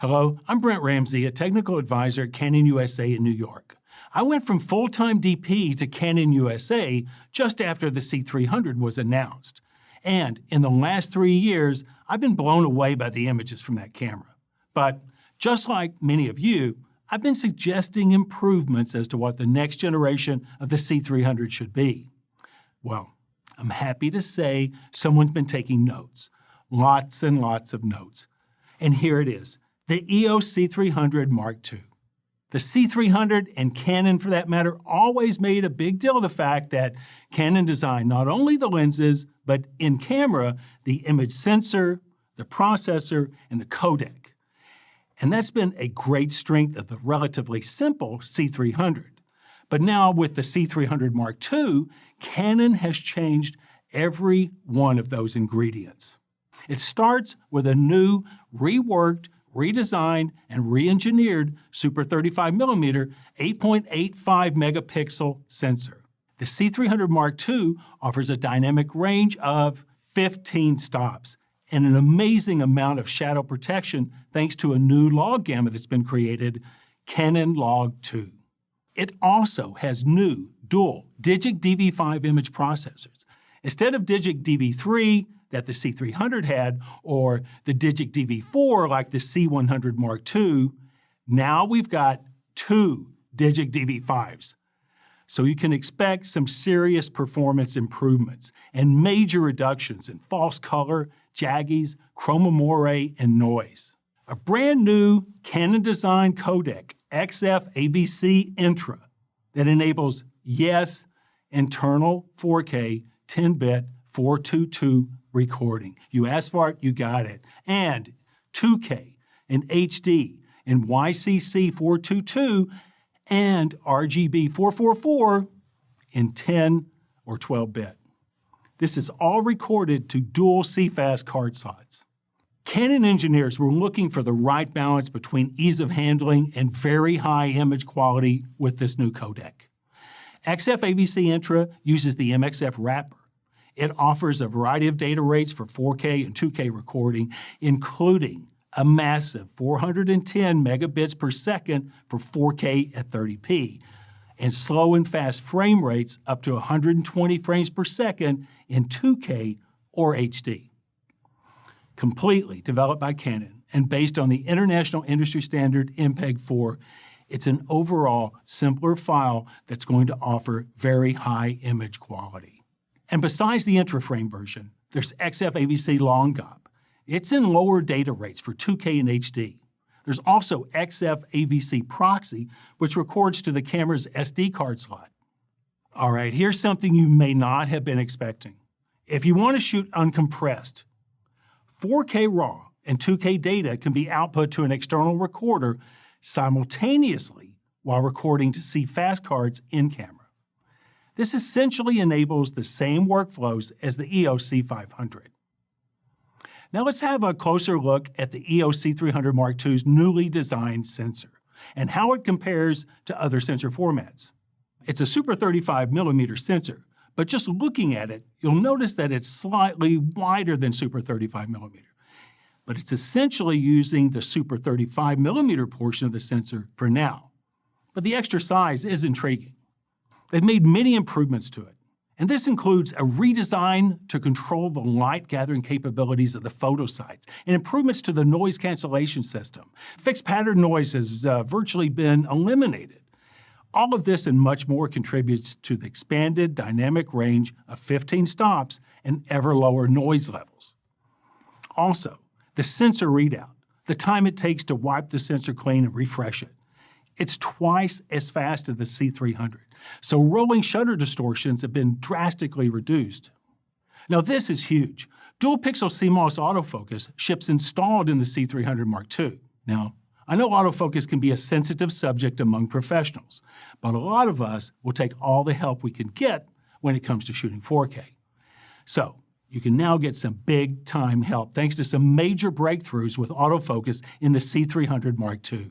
Hello, I'm Brent Ramsey, a technical advisor at Canon U.S.A. in New York. I went from full-time DP to Canon U.S.A. just after the C300 was announced. And in the last 3 years, I've been blown away by the images from that camera. But just like many of you, I've been suggesting improvements as to what the next generation of the C300 should be. Well, I'm happy to say someone's been taking notes. Lots and lots of notes. And here it is. The EOS C300 Mark II. The C300 and Canon, for that matter, always made a big deal of the fact that Canon designed not only the lenses, but in camera, the image sensor, the processor, and the codec. And that's been a great strength of the relatively simple C300. But now with the C300 Mark II, Canon has changed every one of those ingredients. It starts with a new, reworked, redesigned, and re-engineered Super 35mm 8.85 megapixel sensor. The C300 Mark II offers a dynamic range of 15 stops and an amazing amount of shadow protection thanks to a new log gamma that's been created, Canon Log 2. It also has new dual Digic DV5 image processors. Instead of Digic DV3 that the C300 had, or the Digic DV4 like the C100 Mark II, now we've got 2 Digic DV5s. So you can expect some serious performance improvements and major reductions in false color, jaggies, chroma moire, and noise. A brand new Canon-designed codec, XFAVC Intra, that enables, yes, internal 4K 10-bit 422 recording. You asked for it, you got it. And 2K and HD and YCC 422 and RGB 444 in 10 or 12-bit. This is all recorded to dual CFast card slots. Canon engineers were looking for the right balance between ease of handling and very high image quality with this new codec. XFAVC Intra uses the MXF wrapper. It offers a variety of data rates for 4K and 2K recording, including a massive 410 megabits per second for 4K at 30p, and slow and fast frame rates up to 120 frames per second in 2K or HD. Completely developed by Canon and based on the international industry standard MPEG-4, it's an overall simpler file that's going to offer very high image quality. And besides the intra-frame version, there's XFAVC Long GOP. It's in lower data rates for 2K and HD. There's also XFAVC Proxy, which records to the camera's SD card slot. All right, here's something you may not have been expecting. If you want to shoot uncompressed, 4K RAW and 2K data can be output to an external recorder simultaneously while recording to CFast cards in camera. This essentially enables the same workflows as the EOS C500. Now let's have a closer look at the EOS C300 Mark II's newly designed sensor and how it compares to other sensor formats. It's a Super 35mm sensor, but just looking at it, you'll notice that it's slightly wider than Super 35mm. But it's essentially using the Super 35mm portion of the sensor for now. But the extra size is intriguing. They've made many improvements to it, and this includes a redesign to control the light gathering capabilities of the photo sites and improvements to the noise cancellation system. Fixed pattern noise has virtually been eliminated. All of this and much more contributes to the expanded dynamic range of 15 stops and ever lower noise levels. Also, the sensor readout, the time it takes to wipe the sensor clean and refresh it. It's twice as fast as the C300, so rolling shutter distortions have been drastically reduced. Now this is huge. Dual pixel CMOS autofocus ships installed in the C300 Mark II. Now, I know autofocus can be a sensitive subject among professionals, but a lot of us will take all the help we can get when it comes to shooting 4K. So, you can now get some big-time help thanks to some major breakthroughs with autofocus in the C300 Mark II.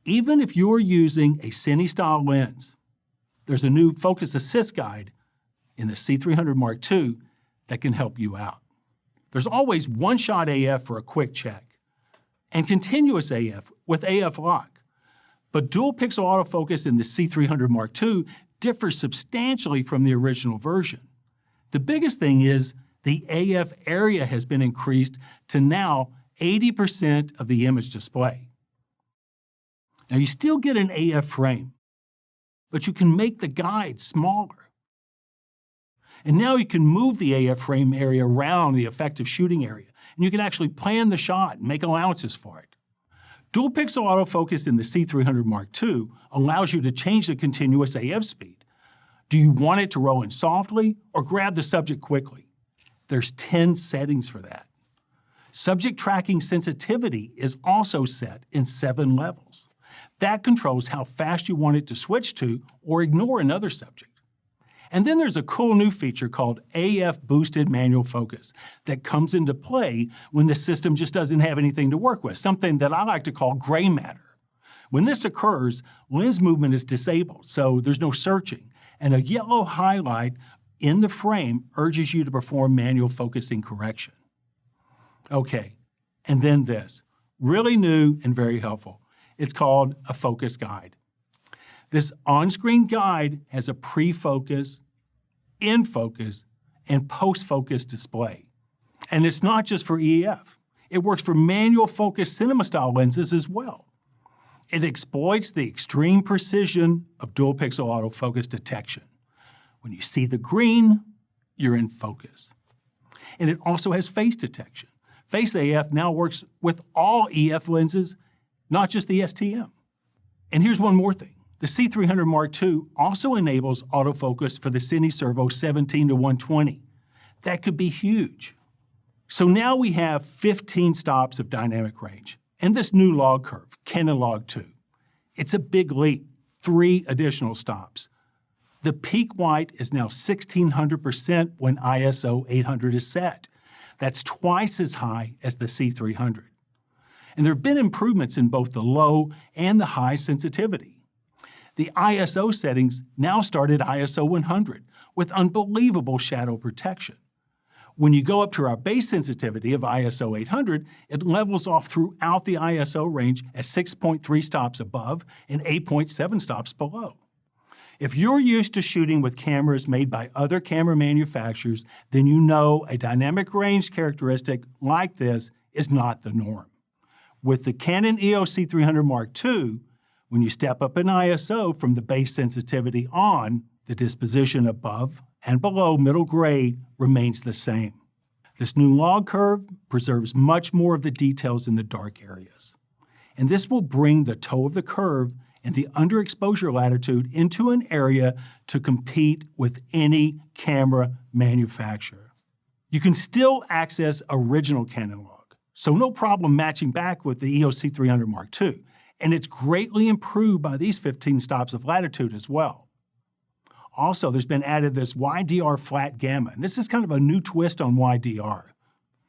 Even if you're using a Cine-style lens, there's a new Focus Assist guide in the C300 Mark II that can help you out. There's always One Shot AF for a quick check. and continuous AF with AF lock. But dual pixel autofocus in the C300 Mark II differs substantially from the original version. The biggest thing is the AF area has been increased to now 80% of the image display. Now you still get an AF frame, but you can make the guide smaller. And now you can move the AF frame area around the effective shooting area, and you can actually plan the shot and make allowances for it. Dual pixel autofocus in the C300 Mark II allows you to change the continuous AF speed. Do you want it to roll in softly or grab the subject quickly? There's 10 settings for that. Subject tracking sensitivity is also set in 7 levels. That controls how fast you want it to switch to or ignore another subject. And then there's a cool new feature called AF Boosted Manual Focus that comes into play when the system just doesn't have anything to work with, something that I like to call gray matter. When this occurs, lens movement is disabled, so there's no searching, and a yellow highlight in the frame urges you to perform manual focusing correction. Okay, and then this, really new and very helpful. It's called a focus guide. This on-screen guide has a pre-focus, in-focus, and post-focus display. And it's not just for EF. It works for manual focus cinema-style lenses as well. It exploits the extreme precision of dual pixel autofocus detection. When you see the green, you're in focus. And it also has face detection. Face AF now works with all EF lenses, not just the STM. And here's one more thing. The C300 Mark II also enables autofocus for the Cine Servo 17-120. That could be huge. So now we have 15 stops of dynamic range and this new log curve, Canon Log II. It's a big leap, 3 additional stops. The peak white is now 1600% when ISO 800 is set. That's twice as high as the C300. And there have been improvements in both the low and the high sensitivity. The ISO settings now start at ISO 100 with unbelievable shadow protection. When you go up to our base sensitivity of ISO 800, it levels off throughout the ISO range at 6.3 stops above and 8.7 stops below. If you're used to shooting with cameras made by other camera manufacturers, then you know a dynamic range characteristic like this is not the norm. With the Canon EOS C300 Mark II, when you step up in ISO from the base sensitivity on, the disposition above and below middle gray remains the same. This new log curve preserves much more of the details in the dark areas. And this will bring the toe of the curve and the underexposure latitude into an area to compete with any camera manufacturer. You can still access original Canon Log, so no problem matching back with the EOS C300 Mark II. And it's greatly improved by these 15 stops of latitude as well. Also, there's been added this YDR flat gamma, and this is kind of a new twist on YDR.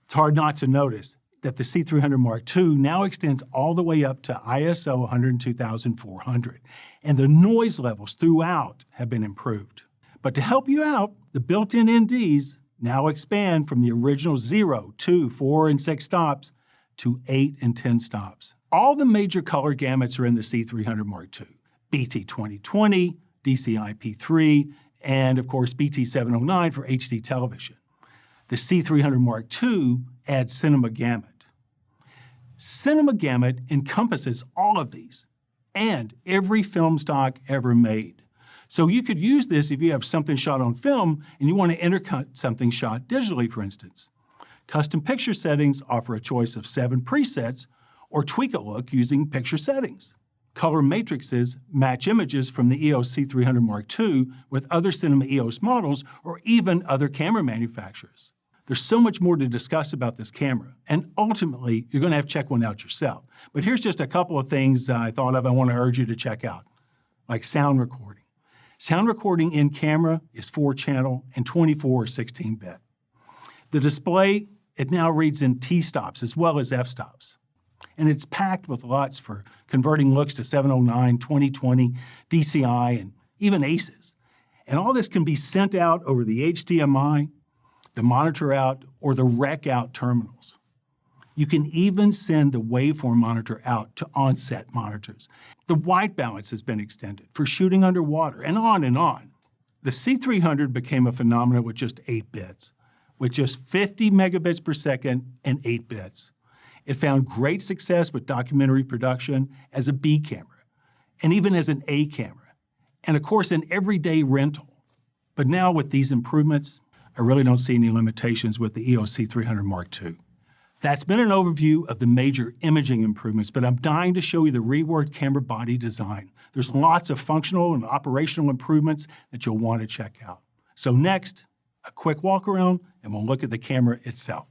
It's hard not to notice that the C300 Mark II now extends all the way up to ISO 102,400, and the noise levels throughout have been improved. But to help you out, the built-in NDs now expand from the original 0, 2, 4, and 6 stops to 8 and 10 stops. All the major color gamuts are in the C300 Mark II, BT 2020, DCI P3, and of course BT 709 for HD television. The C300 Mark II adds Cinema Gamut. Cinema Gamut encompasses all of these and every film stock ever made. So you could use this if you have something shot on film and you want to intercut something shot digitally, for instance. Custom picture settings offer a choice of 7 presets or tweak a look using picture settings. Color matrices match images from the EOS C300 Mark II with other Cinema EOS models or even other camera manufacturers. There's so much more to discuss about this camera, and ultimately, you're going to have to check one out yourself. But here's just a couple of things I thought of I want to urge you to check out, like sound recording. Sound recording in camera is 4-channel and 24 or 16-bit. The display, it now reads in T-stops as well as F-stops. And it's packed with LUTs for converting looks to 709, 2020, DCI, and even ACES. And all this can be sent out over the HDMI, the monitor out, or the rec out terminals. You can even send the waveform monitor out to onset monitors. The white balance has been extended for shooting underwater, and on and on. The C300 became a phenomenon with just 8 bits, with just 50 megabits per second and 8 bits. It found great success with documentary production as a B camera, and even as an A camera, and of course an everyday rental. But now with these improvements, I really don't see any limitations with the EOS C300 Mark II. That's been an overview of the major imaging improvements, but I'm dying to show you the reworked camera body design. There's lots of functional and operational improvements that you'll want to check out. So next, a quick walk around and we'll look at the camera itself.